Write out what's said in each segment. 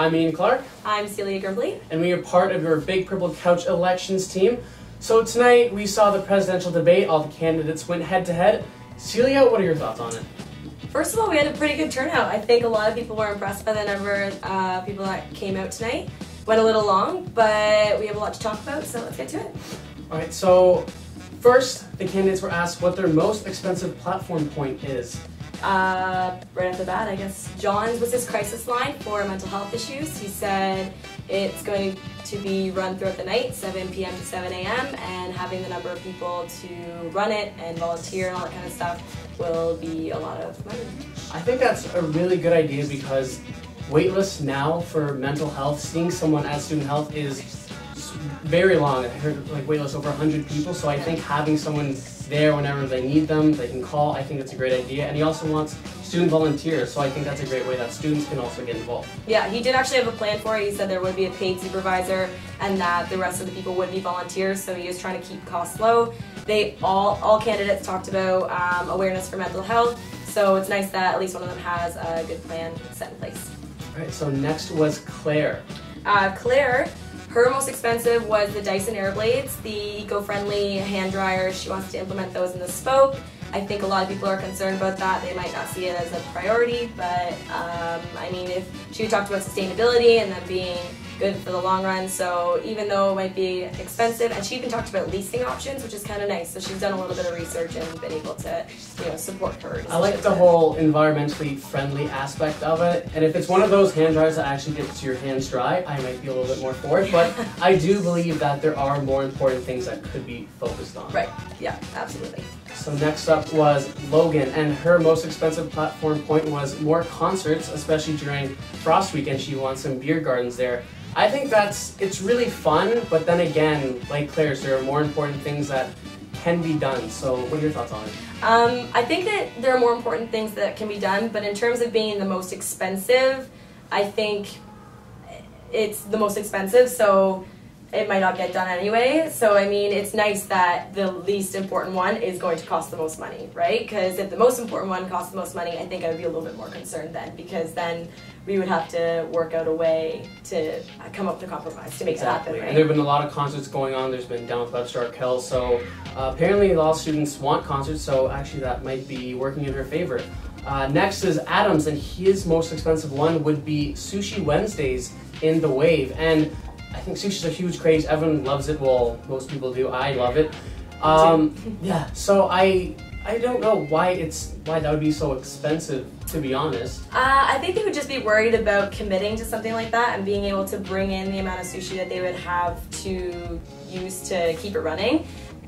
I'm Ian Clark. I'm Celia Grimbley. And we are part of your Big Purple Couch elections team. So tonight we saw the presidential debate. All the candidates went head to head. Celia, what are your thoughts on it? First of all, we had a pretty good turnout. I think a lot of people were impressed by the number of people that came out tonight. Went a little long, but we have a lot to talk about, so let's get to it. Alright, so first, the candidates were asked what their most expensive platform point is. Right off the bat, I guess John's was his crisis line for mental health issues. He said it's going to be run throughout the night, 7 p.m. to 7 a.m., and having the number of people to run it and volunteer and all that kind of stuff will be a lot of money. I think that's a really good idea because waitlist now for mental health, seeing someone at student health is very long. I heard like waitlist over 100 people, so I think having someone there whenever they need them, they can call. I think that's a great idea. And he also wants student volunteers, so I think that's a great way that students can also get involved. Yeah, he did actually have a plan for it. He said there would be a paid supervisor and that the rest of the people would be volunteers, so he is trying to keep costs low. They all candidates talked about awareness for mental health, so it's nice that at least one of them has a good plan set in place. All right, so next was Claire. Claire, her most expensive was the Dyson Airblades, the eco-friendly hand dryers. She wants to implement those in the spoke. I think a lot of people are concerned about that. They might not see it as a priority, but I mean, if she talked about sustainability and them being good for the long run, so even though it might be expensive, and she even talked about leasing options, which is kind of nice. So she's done a little bit of research and been able to, support her. I like the whole environmentally friendly aspect of it, and if it's one of those hand dryers that actually gets your hands dry, I might be a little bit more for it, but I do believe that there are more important things that could be focused on. Right, yeah, absolutely. So next up was Logan, and her most expensive platform point was more concerts, especially during Frost Week, and she wants some beer gardens there. I think it's really fun, but then again, like Claire's, there are more important things that can be done. So what are your thoughts on it? I think that there are more important things that can be done, but in terms of being the most expensive, I think it's the most expensive, so it might not get done anyway. So I mean, it's nice that the least important one is going to cost the most money, right? Because if the most important one costs the most money, I think I would be a little bit more concerned then, because then we would have to work out a way to come up with a compromise to make it happen, right? And there have been a lot of concerts going on. There's been Down with Webster Arkell, so apparently a lot of students want concerts, so actually that might be working in her favor. Next is Adams, and his most expensive one would be Sushi Wednesdays in the Wave. And I think sushi's a huge craze. Everyone loves it. Well, most people do. I love it. Yeah. So I don't know why that would be so expensive, to be honest. I think they would just be worried about committing to something like that and being able to bring in the amount of sushi that they would have to use to keep it running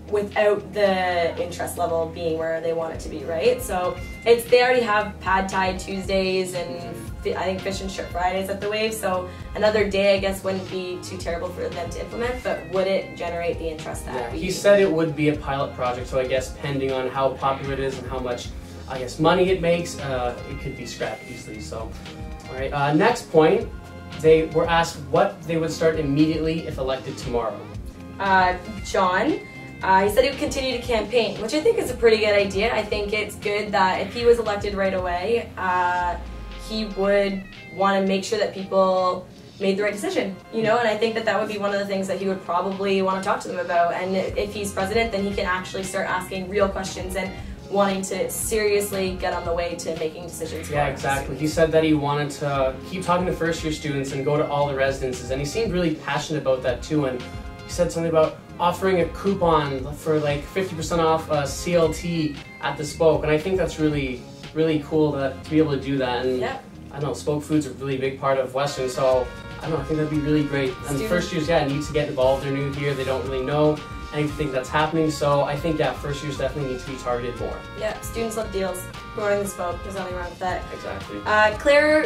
without the interest level being where they want it to be, right? So they already have Pad Thai Tuesdays and I think Fish and Chip Fridays at the Wave, so another day I guess wouldn't be too terrible for them to implement, but would it generate the interest that he said it would be a pilot project, so I guess depending on how popular it is and how much, I guess, money it makes, it could be scrapped easily. So, all right, next point, they were asked what they would start immediately if elected tomorrow. John, he said he would continue to campaign, which I think is a pretty good idea. I think it's good that if he was elected right away, he would want to make sure that people made the right decision, and I think that would be one of the things that he would probably want to talk to them about. And if he's president, then he can actually start asking real questions and wanting to seriously get on the way to making decisions. Yeah, exactly. He said that he wanted to keep talking to first-year students and go to all the residences, and he seemed really passionate about that too. And he said something about offering a coupon for like 50% off CLT at the Spoke, and I think that's really cool to be able to do that. And yep. I don't know, Spoke Food's a really big part of Western, so I don't know, I think that'd be really great. And the first years, need to get involved. They're new here, they don't really know anything that's happening, so I think, first years definitely need to be targeted more. Yeah, students love deals. Promoting the Spoke, there's nothing wrong with that. Exactly. Claire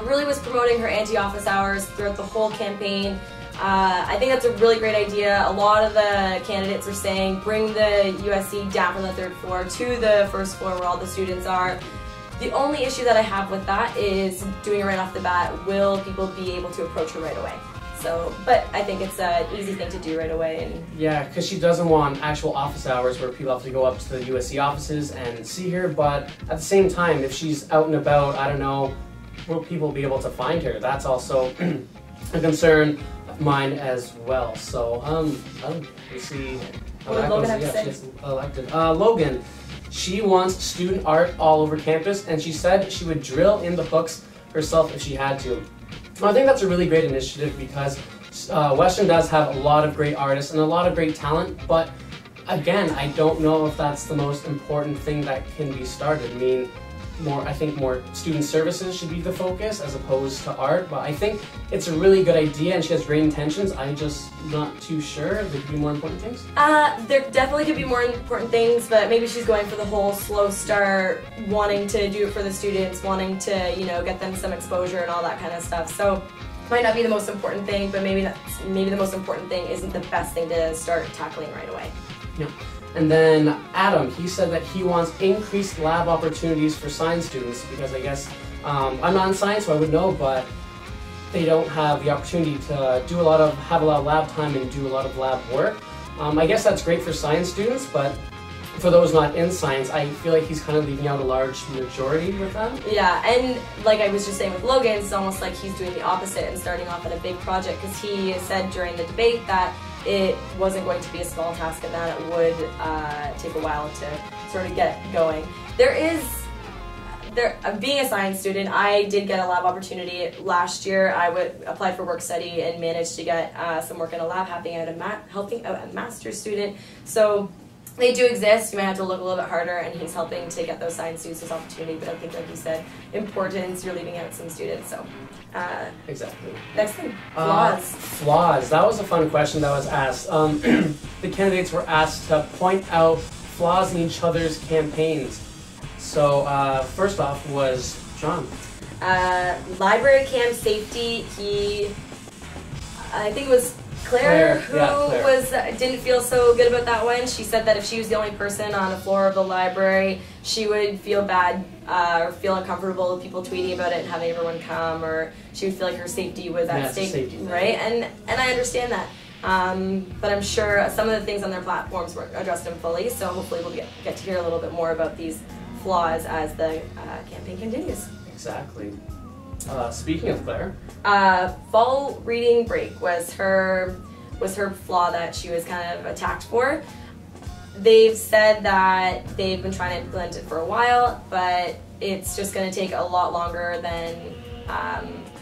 really was promoting her anti-office hours throughout the whole campaign. I think that's a really great idea. A lot of the candidates are saying bring the USC down from the 3rd floor to the 1st floor where all the students are. The only issue that I have with that is doing it right off the bat. Will people be able to approach her right away? So, but I think it's an easy thing to do right away. And yeah, because she doesn't want actual office hours where people have to go up to the USC offices and see her, but at the same time, if she's out and about, I don't know, will people be able to find her? That's also a concern of mine as well. So, we'll see how What that did Logan goes. have to Yeah, say? she gets elected. Logan, she wants student art all over campus, and she said she would drill in the hooks herself if she had to. I think that's a really great initiative because Western does have a lot of great artists and a lot of great talent, but again, I don't know if that's the most important thing that can be started. I mean, I think more student services should be the focus as opposed to art, but I think it's a really good idea and she has great intentions. I'm just not too sure. There could be more important things? There definitely could be more important things, but maybe she's going for the whole slow start, wanting to do it for the students, wanting to, you know, get them some exposure and all that kind of stuff. So might not be the most important thing, but maybe the most important thing isn't the best thing to start tackling right away. Yeah. And then Adam, he said that he wants increased lab opportunities for science students because I guess, I'm not in science so I would know, but they don't have the opportunity to have a lot of lab time and do a lot of lab work. I guess that's great for science students, but for those not in science, I feel like he's kind of leaving out a large majority with them. Yeah, and like I was just saying with Logan, it's almost like he's doing the opposite and starting off at a big project because he said during the debate that it wasn't going to be a small task and that it would take a while to sort of get going. Being a science student, I did get a lab opportunity last year. I applied for work study and managed to get some work in a lab, helping out a master's student. So they do exist. You might have to look a little bit harder, and he's helping to get those science students this opportunity. But I think, like you said, importance, you're leaving out some students. So exactly. Next thing, flaws. Flaws. That was a fun question that was asked. The candidates were asked to point out flaws in each other's campaigns. So first off was John. Library cam safety. I think it was Claire who didn't feel so good about that one. She said that if she was the only person on the floor of the library, she would feel bad or feel uncomfortable with people tweeting about it and having everyone come, or she would feel like her safety was at stake, right? And I understand that. But I'm sure some of the things on their platforms were addressed in fully, so hopefully we'll get to hear a little bit more about these flaws as the campaign continues. Exactly. Speaking of Claire, fall reading break was her flaw that she was kind of attacked for. They've said that they've been trying to implement it for a while, but it's just going to take a lot longer than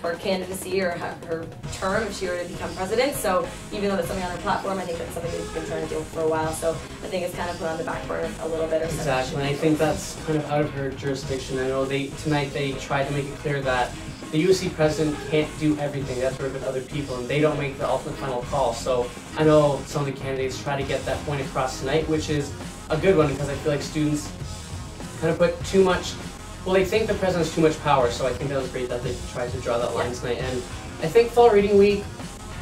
her candidacy or her term if she were to become president. So even though that's something on her platform, I think that's something they've been trying to deal with for a while. So I think it's kind of put on the back burner a little bit. Exactly, and I think that's kind of out of her jurisdiction. I know tonight they tried to make it clear that the USC president can't do everything. They have to work with other people, and they don't make the ultimate final call. So I know some of the candidates try to get that point across tonight, which is a good one because I feel like students kind of put too much. Well, they think the president has too much power, so I think that was great that they tried to draw that line tonight. And I think Fall Reading Week,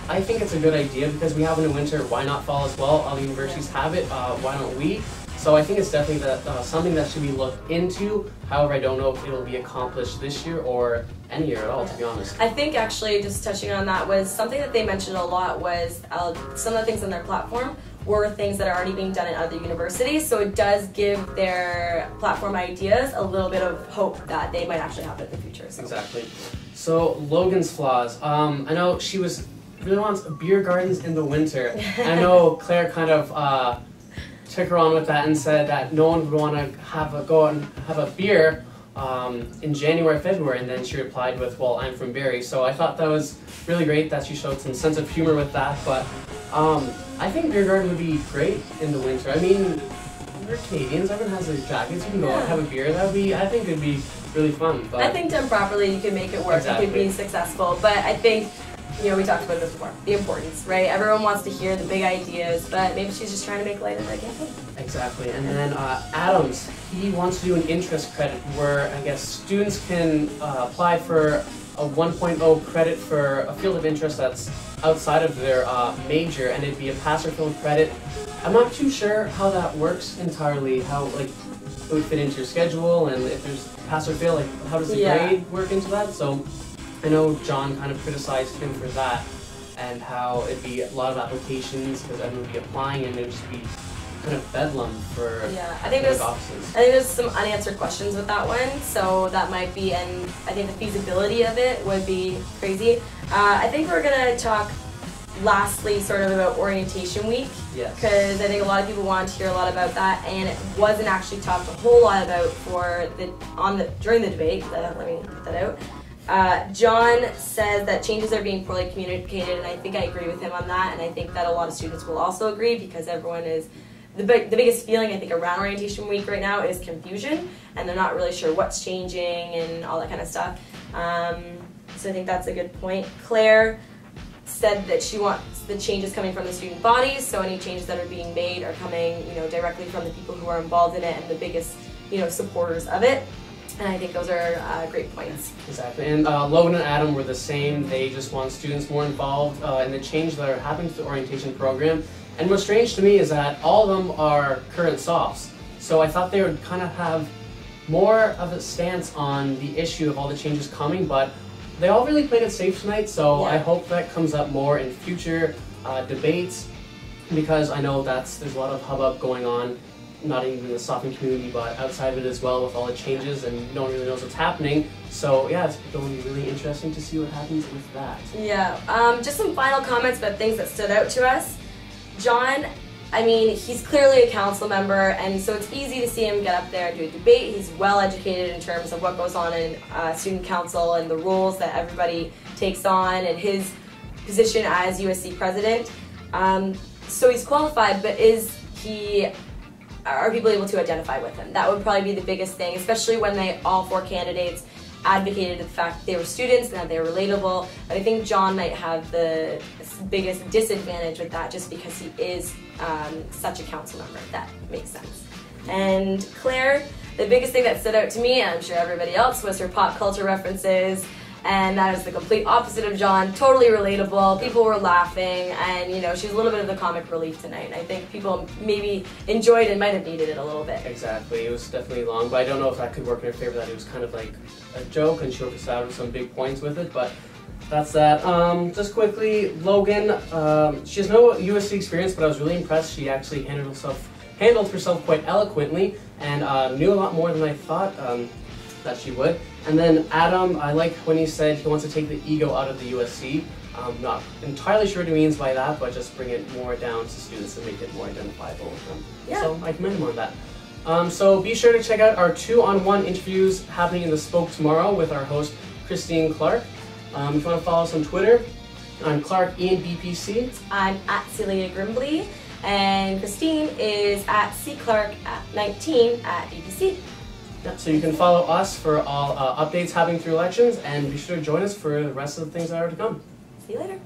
I think it's a good idea because we have it in winter. Why not fall as well? All the universities have it. Why don't we? So I think it's definitely something that should be looked into. However, I don't know if it'll be accomplished this year or any year at all, to be honest. I think actually, just touching on that, was something that they mentioned a lot was some of the things on their platform were things that are already being done at other universities, so it does give their platform ideas a little bit of hope that they might actually happen in the future. So. Exactly. So Logan's flaws. I know she really wants beer gardens in the winter. I know Claire kind of took her on with that and said that no one would want to go out and have a beer in January, February, and then she replied with, well, I'm from Barrie. So I thought that was really great that she showed some sense of humor with that, but I think beer garden would be great in the winter. I mean, we're Canadians, everyone has their jackets, you can go out and have a beer. I think it'd be really fun. But I think done properly, you can make it work, exactly. It could be successful, but I think, we talked about this before, the importance, right? Everyone wants to hear the big ideas, but maybe she's just trying to make light of her campaign. Exactly, and then Adams, he wants to do an interest credit where I guess students can apply for a 1.0 credit for a field of interest that's outside of their major, and it'd be a pass or fail credit. I'm not too sure how that works entirely, how it would fit into your schedule, and if there's pass or fail, how does the grade work into that? So I know John kind of criticized him for that, and how it'd be a lot of applications because everyone would be applying and it'd just be kind of bedlam for I think there's offices. I think there's some unanswered questions with that one, so that might be, and I think the feasibility of it would be crazy. I think we're gonna talk lastly sort of about orientation week, because I think a lot of people want to hear a lot about that, and it wasn't actually talked a whole lot about during the debate. Let me put that out. John says that changes are being poorly communicated, and I think I agree with him on that, and I think that a lot of students will also agree, because everyone is, the biggest feeling I think around orientation week right now is confusion, and they're not really sure what's changing and all that kind of stuff. So I think that's a good point. Claire said that she wants the changes coming from the student bodies, so any changes that are being made are coming, directly from the people who are involved in it and the biggest, supporters of it. And I think those are great points. Exactly. And Logan and Adam were the same. They just want students more involved in the changes that are happening to the orientation program. And what's strange to me is that all of them are current softs. So I thought they would kind of have more of a stance on the issue of all the changes coming, but they all really played it safe tonight, so I hope that comes up more in future debates, because I know there's a lot of hubbub going on, not even in the softening community, but outside of it as well, with all the changes, and no one really knows what's happening. So yeah, it's going to be really interesting to see what happens with that. Yeah, just some final comments about things that stood out to us. John, I mean, he's clearly a council member, and so it's easy to see him get up there and do a debate. He's well educated in terms of what goes on in student council and the roles that everybody takes on, and his position as USC president. So he's qualified, but are people able to identify with him? That would probably be the biggest thing, especially when all four candidates advocated the fact that they were students and that they were relatable. But I think John might have the biggest disadvantage with that, just because he is such a council member, if that makes sense. And Claire, the biggest thing that stood out to me, and I'm sure everybody else, was her pop culture references, and that is the complete opposite of John. Totally relatable. People were laughing, and she was a little bit of the comic relief tonight. I think people maybe enjoyed and might have needed it a little bit. Exactly. It was definitely long, but I don't know if that could work in her favor, that it was kind of like a joke and she focused out on some big points with it, but that's that. Just quickly, Logan, she has no USC experience, but I was really impressed. She actually handled herself quite eloquently, and knew a lot more than I thought that she would. And then Adam, I like when he said he wants to take the ego out of the USC. I'm not entirely sure what he means by that, but just bring it more down to students and make it more identifiable with them. Yeah. So I commend him on that. So be sure to check out our 2-on-1 interviews happening in the Spoke tomorrow with our host, Christine Clark. If you want to follow us on Twitter, I'm Clark Ian BPC. I'm at Celia Grimbley, and Christine is at cclark19 at BPC. Yep, so you can follow us for all updates happening through elections, and be sure to join us for the rest of the things that are to come. See you later.